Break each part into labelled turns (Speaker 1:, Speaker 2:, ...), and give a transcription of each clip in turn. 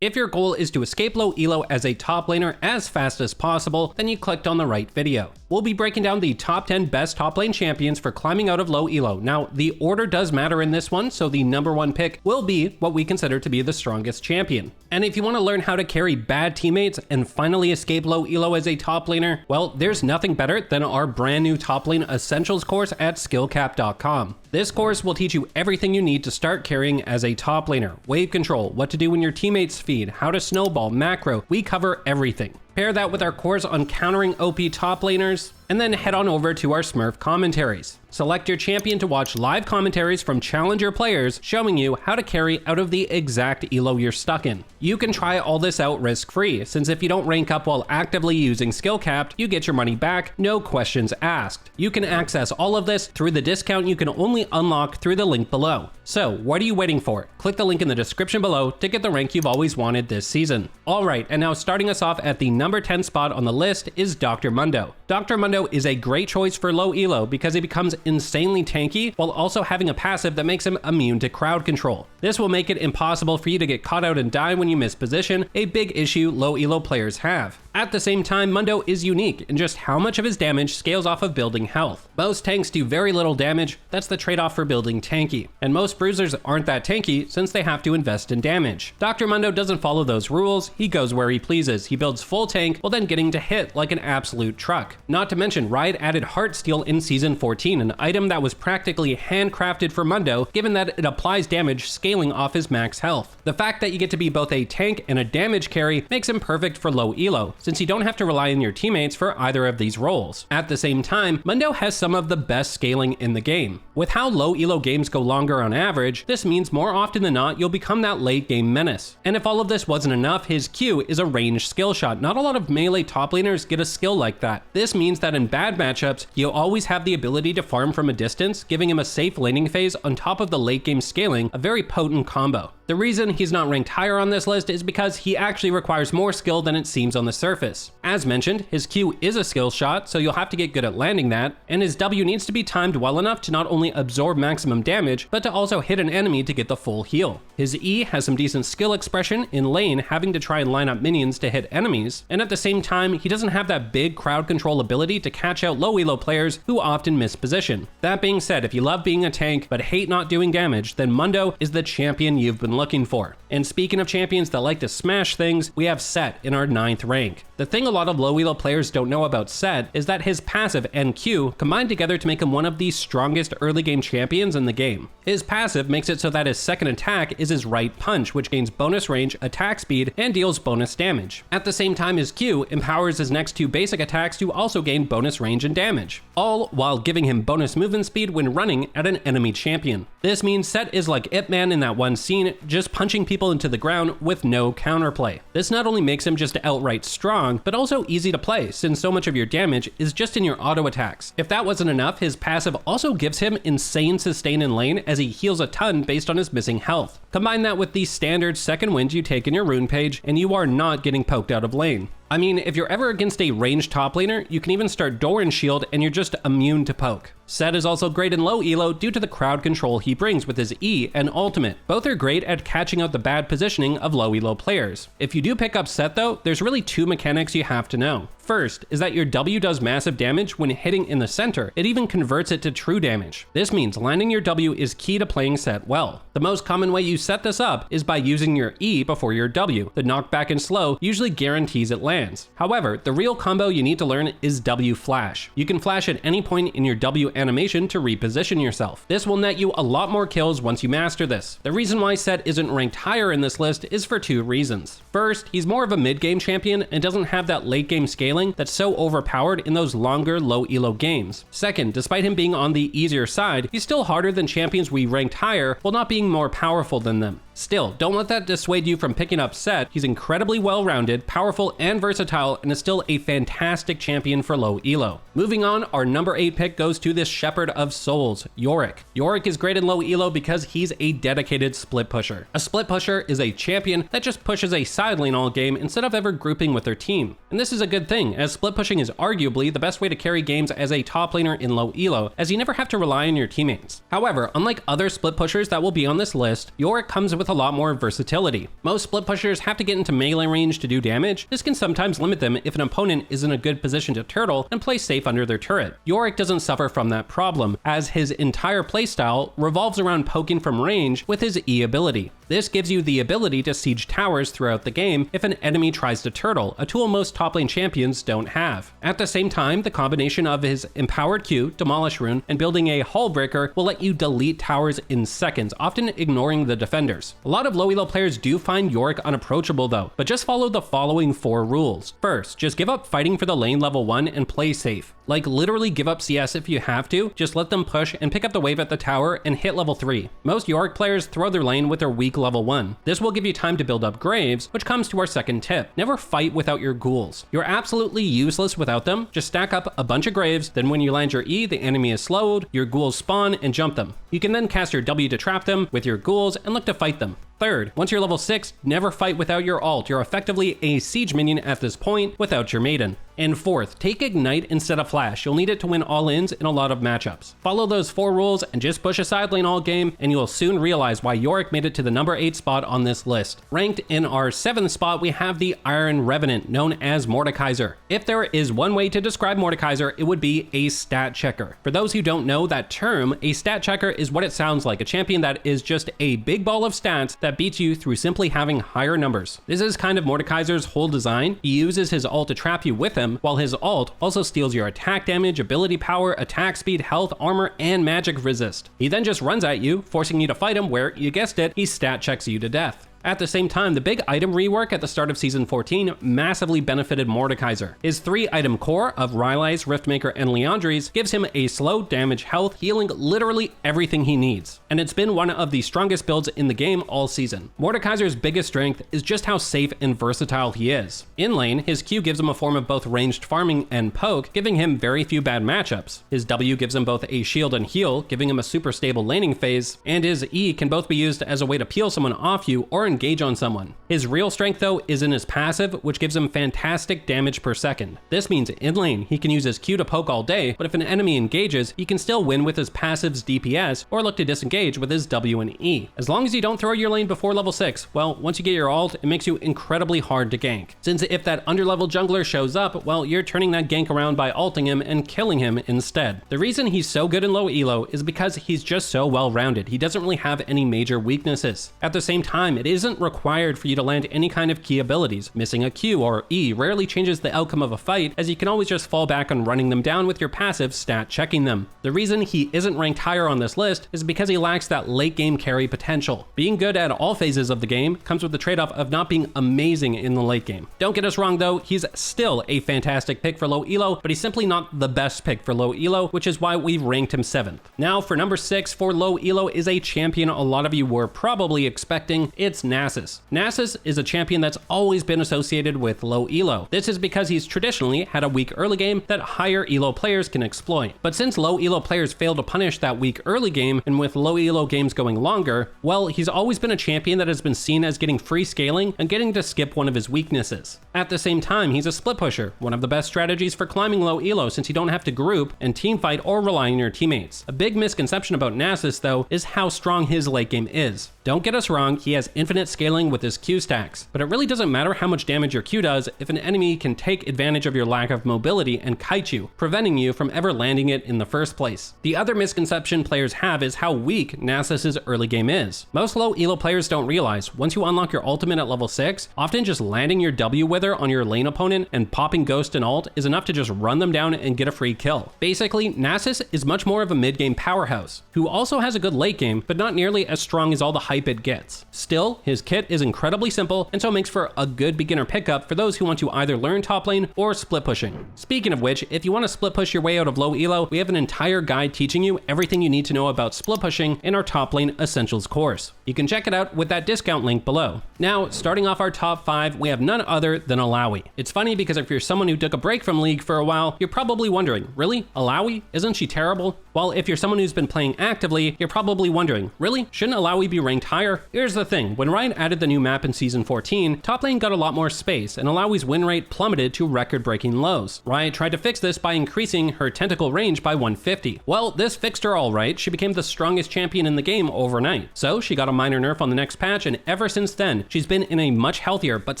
Speaker 1: If your goal is to escape low elo as a top laner as fast as possible, then you clicked on the right video. We'll be breaking down the top 10 best top lane champions for climbing out of low elo. Now, the order does matter in this one, so the number one pick will be what we consider to be the strongest champion. And if you want to learn how to carry bad teammates and finally escape low elo as a top laner, well, there's nothing better than our brand new top lane essentials course at skillcap.com. This course will teach you everything you need to start carrying as a top laner. Wave control, what to do when your teammates feed, how to snowball, macro, we cover everything. Pair that with our course on countering OP top laners, and then head on over to our Smurf commentaries. Select your champion to watch live commentaries from challenger players showing you how to carry out of the exact elo you're stuck in. You can try all this out risk-free, since if you don't rank up while actively using SkillCapped, you get your money back, no questions asked. You can access all of this through the discount you can only unlock through the link below. So what are you waiting for? Click the link in the description below to get the rank you've always wanted this season. Alright, and now starting us off at the number 10 spot on the list is Dr. Mundo. Dr. Mundo is a great choice for low elo because he becomes insanely tanky while also having a passive that makes him immune to crowd control. This will make it impossible for you to get caught out and die when you miss position, a big issue low elo players have. At the same time, Mundo is unique in just how much of his damage scales off of building health. Most tanks do very little damage, that's the trade-off for building tanky. And most bruisers aren't that tanky since they have to invest in damage. Dr. Mundo doesn't follow those rules, he goes where he pleases. He builds full tank while then getting to hit like an absolute truck. Not to mention, Riot added Heartsteel in Season 14, an item that was practically handcrafted for Mundo, given that it applies damage scaling off his max health. The fact that you get to be both a tank and a damage carry makes him perfect for low elo, since you don't have to rely on your teammates for either of these roles. At the same time, Mundo has some of the best scaling in the game. With how low elo games go longer on average, this means more often than not you'll become that late game menace. And if all of this wasn't enough, his Q is a ranged skill shot. Not a lot of melee top laners get a skill like that. This means that in bad matchups, you always have the ability to farm from a distance, giving him a safe laning phase on top of the late game scaling, a very potent combo. The reason he's not ranked higher on this list is because he actually requires more skill than it seems on the surface. As mentioned, his Q is a skill shot, so you'll have to get good at landing that, and his W needs to be timed well enough to not only absorb maximum damage, but to also hit an enemy to get the full heal. His E has some decent skill expression in lane, having to try and line up minions to hit enemies, and at the same time, he doesn't have that big crowd control ability to catch out low elo players who often miss position. That being said, if you love being a tank but hate not doing damage, then Mundo is the champion you've been looking for. And speaking of champions that like to smash things, we have Set in our 9th rank. The thing a lot of low elo players don't know about Set is that his passive and Q combine together to make him one of the strongest early game champions in the game. His passive makes it so that his second attack is his right punch, which gains bonus range, attack speed, and deals bonus damage. At the same time, his Q empowers his next two basic attacks to also gain bonus range and damage, all while giving him bonus movement speed when running at an enemy champion. This means Set is like Ip Man in that one scene, just punching people into the ground with no counterplay. This not only makes him just outright strong, but also easy to play, since so much of your damage is just in your auto attacks. If that wasn't enough, his passive also gives him insane sustain in lane as he heals a ton based on his missing health. Combine that with the standard second wind you take in your rune page, and you are not getting poked out of lane. I mean, if you're ever against a ranged top laner, you can even start Doran's shield and you're just immune to poke. Set is also great in low elo due to the crowd control he brings with his E and ultimate. Both are great at catching out the bad positioning of low elo players. If you do pick up Set though, there's really two mechanics you have to know. First is that your W does massive damage when hitting in the center. It even converts it to true damage. This means landing your W is key to playing Set well. The most common way you set this up is by using your E before your W. The knockback and slow usually guarantees it lands. However, the real combo you need to learn is W flash. You can flash at any point in your W animation to reposition yourself. This will net you a lot more kills once you master this. The reason why Set isn't ranked higher in this list is for two reasons. First, he's more of a mid-game champion and doesn't have that late-game scaling that's so overpowered in those longer low elo games. Second, despite him being on the easier side, he's still harder than champions we ranked higher while not being more powerful than them. Still, don't let that dissuade you from picking up Set. He's incredibly well-rounded, powerful, and versatile, and is still a fantastic champion for low elo. Moving on, our number 8 pick goes to this Shepherd of Souls, Yorick. Yorick is great in low elo because he's a dedicated split pusher. A split pusher is a champion that just pushes a side lane all game instead of ever grouping with their team. And this is a good thing, as split pushing is arguably the best way to carry games as a top laner in low elo, as you never have to rely on your teammates. However, unlike other split pushers that will be on this list, Yorick comes with with a lot more versatility. Most split pushers have to get into melee range to do damage. This can sometimes limit them if an opponent is in a good position to turtle and play safe under their turret. Yorick doesn't suffer from that problem, as his entire playstyle revolves around poking from range with his E ability. This gives you the ability to siege towers throughout the game if an enemy tries to turtle, a tool most top lane champions don't have. At the same time, the combination of his empowered Q, Demolish Rune, and building a Hull Breaker will let you delete towers in seconds, often ignoring the defenders. A lot of low elo players do find Yorick unapproachable though, but just follow the following 4 rules. First, just give up fighting for the lane level 1 and play safe. Like literally give up CS if you have to, just let them push and pick up the wave at the tower and hit level 3. Most Yorick players throw their lane with their weak level 1. This will give you time to build up graves, which comes to our second tip. Never fight without your ghouls. You're absolutely useless without them. Just stack up a bunch of graves, then when you land your E, the enemy is slowed, your ghouls spawn and jump them. You can then cast your W to trap them with your ghouls and look to fight them. Third, once you're level 6, never fight without your ult. You're effectively a siege minion at this point without your maiden. And fourth, take Ignite instead of Flash. You'll need it to win all-ins in a lot of matchups. Follow those 4 rules and just push a side lane all game, and you will soon realize why Yorick made it to the number 8 spot on this list. Ranked in our 7th spot, we have the Iron Revenant, known as Mordekaiser. If there is one way to describe Mordekaiser, it would be a stat checker. For those who don't know that term, a stat checker is what it sounds like, a champion that is just a big ball of stats that beats you through simply having higher numbers. This is kind of Mordekaiser's whole design. He uses his ult to trap you with him, while his ult also steals your attack damage, ability power, attack speed, health, armor, and magic resist. He then just runs at you, forcing you to fight him where, you guessed it, he stat checks you to death. At the same time, the big item rework at the start of Season 14 massively benefited Mordekaiser. His 3-item core of Rylai's, Riftmaker, and Liandry's gives him a slow damage health, healing literally everything he needs. And it's been one of the strongest builds in the game all season. Mordekaiser's biggest strength is just how safe and versatile he is. In lane, his Q gives him a form of both ranged farming and poke, giving him very few bad matchups. His W gives him both a shield and heal, giving him a super stable laning phase, and his E can both be used as a way to peel someone off you or engage on someone. His real strength though is in his passive, which gives him fantastic damage per second. This means in lane, he can use his Q to poke all day, but if an enemy engages, he can still win with his passive's DPS or look to disengage with his W and E. As long as you don't throw your lane before level 6, well, once you get your ult, it makes you incredibly hard to gank. Since if that underlevel jungler shows up, well, you're turning that gank around by ulting him and killing him instead. The reason he's so good in low elo is because he's just so well-rounded. He doesn't really have any major weaknesses. At the same time, it isn't required for you to land any kind of key abilities. Missing a Q or E rarely changes the outcome of a fight, as you can always just fall back on running them down with your passive stat checking them. The reason he isn't ranked higher on this list is because he lacks that late game carry potential. Being good at all phases of the game comes with the trade-off of not being amazing in the late game. Don't get us wrong though, he's still a fantastic pick for low elo, but he's simply not the best pick for low elo, which is why we've ranked him 7th. Now for number 6 for low elo is a champion a lot of you were probably expecting. It's Nasus. Nasus is a champion that's always been associated with low elo. This is because he's traditionally had a weak early game that higher elo players can exploit. But since low elo players fail to punish that weak early game, and with low elo games going longer, well, he's always been a champion that has been seen as getting free scaling and getting to skip one of his weaknesses. At the same time, he's a split pusher, one of the best strategies for climbing low elo since you don't have to group and team fight or rely on your teammates. A big misconception about Nasus though is how strong his late game is. Don't get us wrong, he has infinite scaling with his Q stacks, but it really doesn't matter how much damage your Q does if an enemy can take advantage of your lack of mobility and kite you, preventing you from ever landing it in the first place. The other misconception players have is how weak Nasus's early game is. Most low elo players don't realize, once you unlock your ultimate at level 6, often just landing your W wither on your lane opponent and popping ghost and ult is enough to just run them down and get a free kill. Basically, Nasus is much more of a mid-game powerhouse, who also has a good late game, but not nearly as strong as all the hype it gets. Still, his kit is incredibly simple and so makes for a good beginner pickup for those who want to either learn top lane or split pushing. Speaking of which, if you want to split push your way out of low elo, we have an entire guide teaching you everything you need to know about split pushing in our top lane essentials course. You can check it out with that discount link below. Now, starting off our top 5, we have none other than Alawi. It's funny because if you're someone who took a break from League for a while, you're probably wondering, really? Alawi? Isn't she terrible? While if you're someone who's been playing actively, you're probably wondering, really? Shouldn't Alawi be ranked higher? Here's the thing, when Riot added the new map in Season 14, top lane got a lot more space, and Alawi's win rate plummeted to record-breaking lows. Riot tried to fix this by increasing her tentacle range by 150. Well, this fixed her alright, she became the strongest champion in the game overnight. So she got a minor nerf on the next patch, and ever since then, she's been in a much healthier but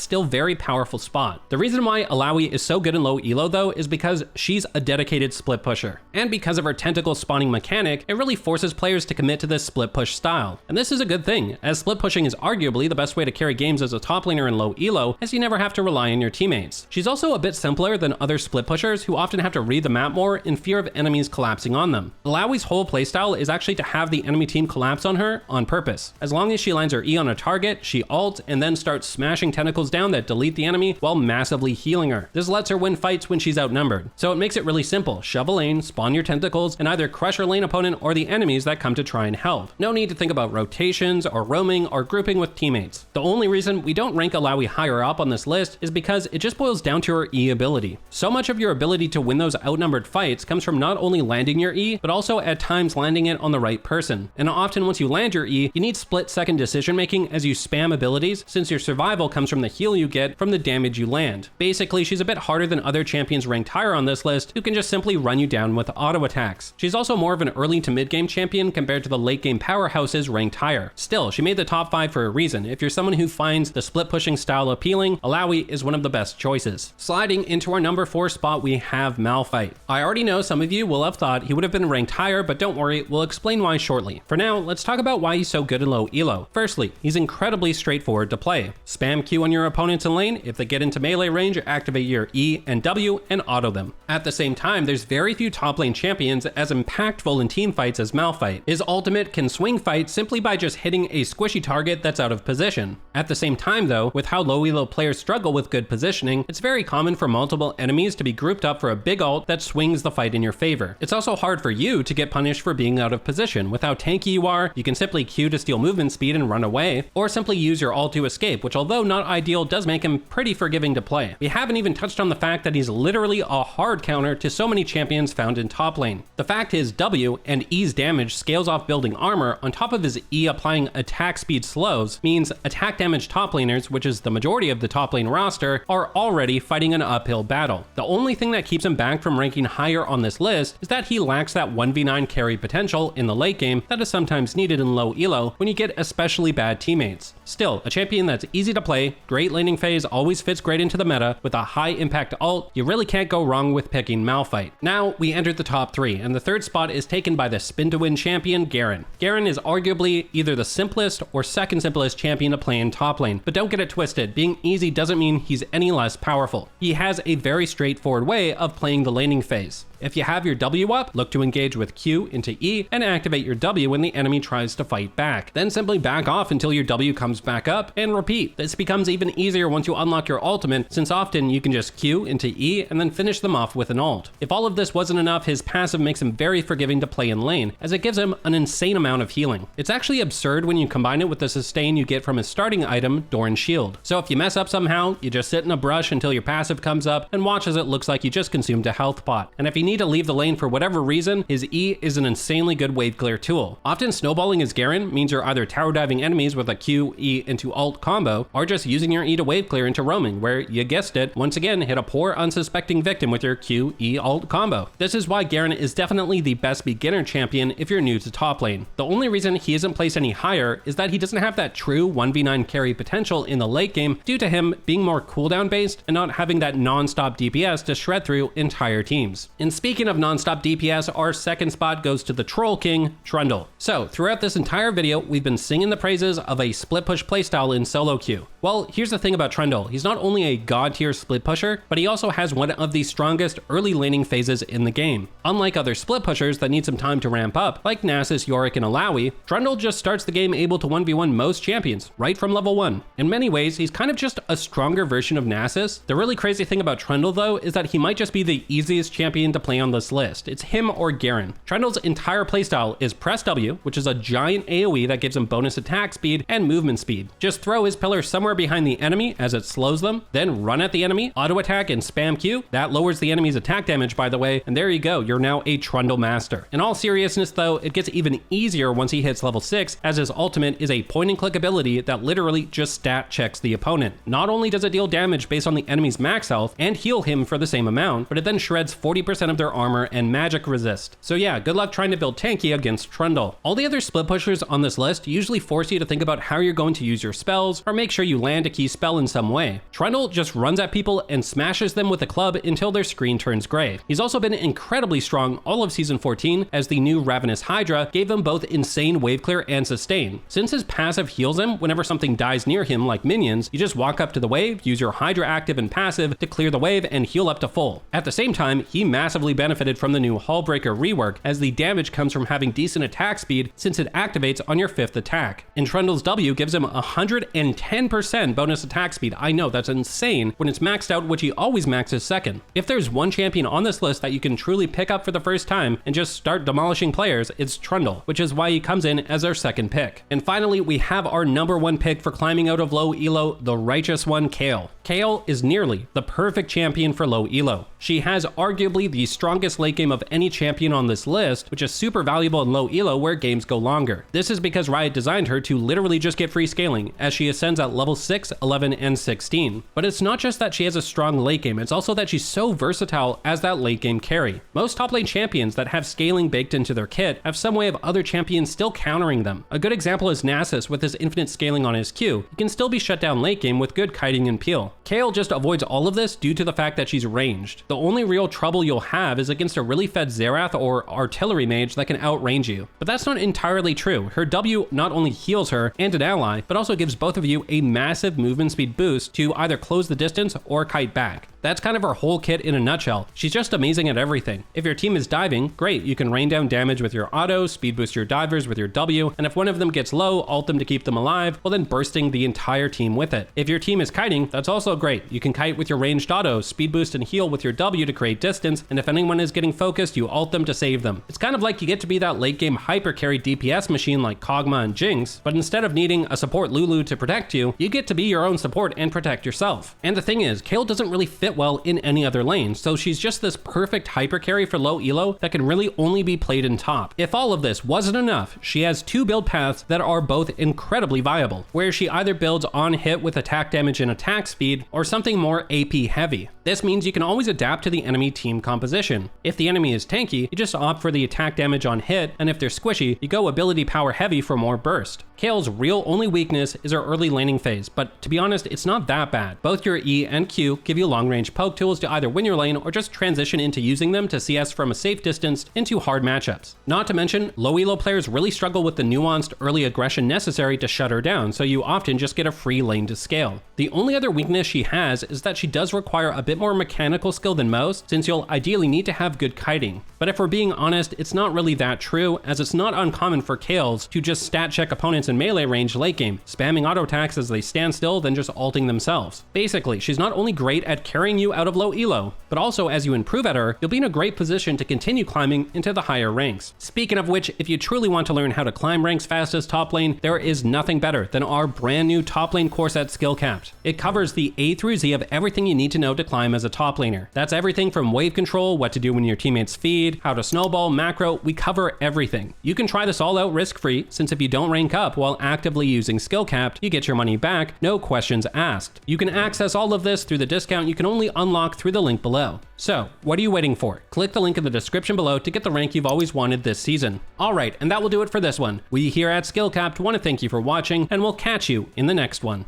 Speaker 1: still very powerful spot. The reason why Alawi is so good in low elo though is because she's a dedicated split pusher. And because of her tentacle spawning mechanic, it really forces players to commit to this split push style. And this is a good thing, as split pushing is arguably the best way to carry games as a top laner in low elo, as you never have to rely on your teammates. She's also a bit simpler than other split pushers who often have to read the map more in fear of enemies collapsing on them. Alawi's whole playstyle is actually to have the enemy team collapse on her on purpose. As long as she lands her E on a target, she ults and then starts smashing tentacles down that delete the enemy while massively healing her. This lets her win fights when she's outnumbered. So it makes it really simple. Shove a lane, spawn your tentacles, and either crush her lane opponent or the enemies that come to try and help. No need to think about rotations or roaming or grouping with teammates. The only reason we don't rank Alawi higher up on this list is because it just boils down to her E ability. So much of your ability to win those outnumbered fights comes from not only landing your E, but also at times landing it on the right person. And often once you land your E, you need split-second decision making as you spam abilities, since your survival comes from the heal you get from the damage you land. Basically, she's a bit harder than other champions ranked higher on this list who can just simply run you down with auto attacks. She's also more of an early to mid game champion compared to the late game powerhouses ranked higher. Still, she made the top 5 for a reason. If you're someone who finds the split pushing style appealing, Alawi is one of the best choices. Sliding into our number 4 spot, we have Malphite. I already know some of you will have thought he would have been ranked higher, but don't worry, we'll explain why shortly. For now, let's talk about why he's so good in low elo. Firstly, he's incredibly straightforward to play. Spam Q on your opponents in lane. If they get into melee range, activate your E and W and auto them. At the same time, there's very few top lane champions as impactful in team fights as Malphite. His ultimate can swing fight simply by just hitting a squishy target that's out of position. At the same time though, with how low elo players struggle with good positioning, it's very common for multiple enemies to be grouped up for a big ult that swings the fight in your favor. It's also hard for you to get punished for being out of position. With how tanky you are, you can simply Q to steal movement speed and run away, or simply use your ult to escape, which although not ideal, does make him pretty forgiving to play. We haven't even touched on the fact that he's literally a hard counter to so many champions found in top lane. The fact his W and E's damage scales off building armor on top of his E applying attack speed slows means attack damage top laners, which is the majority of the top lane roster, are already fighting an uphill battle. The only thing that keeps him back from ranking higher on this list is that he lacks that 1v9 carry potential in the late game that is sometimes needed in low elo when you get especially bad teammates. Still, a champion that's easy to play, great laning phase, always fits great into the meta, with a high impact ult, you really can't go wrong with picking Malphite. Now, we entered the top 3, and the third spot is taken by the spin to win champion, Garen. Garen is arguably either the simplest or second simplest champion to play in top lane, but don't get it twisted, being easy doesn't mean he's any less powerful. He has a very straightforward way of playing the laning phase. If you have your W up, look to engage with Q into E and activate your W when the enemy tries to fight back. Then simply back off until your W comes back up and repeat. This becomes even easier once you unlock your ultimate, since often you can just Q into E and then finish them off with an ult. If all of this wasn't enough, his passive makes him very forgiving to play in lane, as it gives him an insane amount of healing. It's actually absurd when you combine it with the sustain you get from his starting item, Doran's Shield. So if you mess up somehow, you just sit in a brush until your passive comes up and watch as it looks like you just consumed a health pot. And if you need to leave the lane for whatever reason, his E is an insanely good wave clear tool. Often snowballing as Garen means you're either tower diving enemies with a Q, E into ult combo, or just using your E to wave clear into roaming, where you guessed it, once again hit a poor unsuspecting victim with your Q, E ult combo. This is why Garen is definitely the best beginner champion if you're new to top lane. The only reason he isn't placed any higher is that he doesn't have that true 1v9 carry potential in the late game due to him being more cooldown based and not having that non-stop DPS to shred through entire teams. And speaking of non-stop DPS, our second spot goes to the Troll King, Trundle. So throughout this entire video, we've been singing the praises of a split push playstyle in solo queue. Well, here's the thing about Trundle. He's not only a god tier split pusher, but he also has one of the strongest early laning phases in the game. Unlike other split pushers that need some time to ramp up, like Nasus, Yorick, and Alawi, Trundle just starts the game able to 1v1 most champions, right from level 1. In many ways, he's kind of just a stronger version of Nasus. The really crazy thing about Trundle though, is that he might just be the easiest champion to play on this list. It's him or Garen. Trundle's entire playstyle is press W, which is a giant AoE that gives him bonus attack speed and movement speed. Just throw his pillar somewhere behind the enemy as it slows them, then run at the enemy, auto attack and spam Q. That lowers the enemy's attack damage, by the way, and there you go, you're now a Trundle master. In all seriousness though, it gets even easier once he hits level 6, as his ultimate is a point and click ability that literally just stat checks the opponent. Not only does it deal damage based on the enemy's max health and heal him for the same amount, but it then shreds 40% of their armor and magic resist. So yeah, good luck trying to build tanky against Trundle. All the other split pushers on this list usually force you to think about how you're going to use your spells or make sure you land a key spell in some way. Trundle just runs at people and smashes them with a club until their screen turns gray. He's also been incredibly strong all of season 14, as the new Ravenous Hydra gave him both insane wave clear and sustain. Since his passive heals him whenever something dies near him like minions, you just walk up to the wave, use your Hydra active and passive to clear the wave and heal up to full. At the same time, he massively benefited from the new Hullbreaker rework, as the damage comes from having decent attack speed since it activates on your 5th attack. And Trundle's W gives him 110% bonus attack speed. I know, that's insane when it's maxed out, which he always maxes second. If there's one champion on this list that you can truly pick up for the first time and just start demolishing players, it's Trundle, which is why he comes in as our second pick. And finally, we have our number 1 pick for climbing out of low elo, the righteous one, Kayle. Kayle is nearly the perfect champion for low elo. She has arguably the strongest late game of any champion on this list, which is super valuable in low elo where games go longer. This is because Riot designed her to literally just get free scaling, as she ascends at level 6, 11, and 16. But it's not just that she has a strong late game, it's also that she's so versatile as that late game carry. Most top lane champions that have scaling baked into their kit have some way of other champions still countering them. A good example is Nasus with his infinite scaling on his Q. He can still be shut down late game with good kiting and peel. Kayle just avoids all of this due to the fact that she's ranged. The only real trouble you'll have is against a really fed Xerath or artillery mage that can outrange you. But that's not entirely true. Her W not only heals her and an ally, but also gives both of you a massive movement speed boost to either close the distance or kite back. That's kind of her whole kit in a nutshell. She's just amazing at everything. If your team is diving, great, you can rain down damage with your auto, speed boost your divers with your W, and if one of them gets low, ult them to keep them alive, well then bursting the entire team with it. If your team is kiting, that's also great. You can kite with your ranged auto, speed boost and heal with your W to create distance, and if anyone is getting focused, you ult them to save them. It's kind of like you get to be that late game hyper carry DPS machine like Kog'Maw and Jinx, but instead of needing a support Lulu to protect you, you get to be your own support and protect yourself. And the thing is, Kayle doesn't really fit well in any other lane, so she's just this perfect hyper carry for low elo that can really only be played in top. If all of this wasn't enough, she has 2 build paths that are both incredibly viable, where she either builds on hit with attack damage and attack speed, or something more AP heavy. This means you can always adapt to the enemy team composition. If the enemy is tanky, you just opt for the attack damage on hit, and if they're squishy, you go ability power heavy for more burst. Kayle's real only weakness is her early laning phase, but to be honest, it's not that bad. Both your E and Q give you long range poke tools to either win your lane or just transition into using them to CS from a safe distance into hard matchups. Not to mention, low elo players really struggle with the nuanced early aggression necessary to shut her down, so you often just get a free lane to scale. The only other weakness she has is that she does require a bit more mechanical skill than most, since you'll ideally need to have good kiting. But if we're being honest, it's not really that true, as it's not uncommon for Kayles to just stat check opponents in melee range late game, spamming auto attacks as they stand still, then just ulting themselves. Basically, she's not only great at carrying you out of low elo, but also as you improve at her, you'll be in a great position to continue climbing into the higher ranks. Speaking of which, if you truly want to learn how to climb ranks fast as top lane, there is nothing better than our brand new top lane course at Skill Capped. It covers the A through Z of everything you need to know to climb as a top laner. That's everything from wave control, what to do when your teammates feed, how to snowball, macro, we cover everything. You can try this all out risk-free, since if you don't rank up while actively using Skill Capped, you get your money back, no questions asked. You can access all of this through the discount you can only unlock through the link below. So, what are you waiting for? Click the link in the description below to get the rank you've always wanted this season. Alright, and that will do it for this one. We here at Skill Capped want to thank you for watching, and we'll catch you in the next one.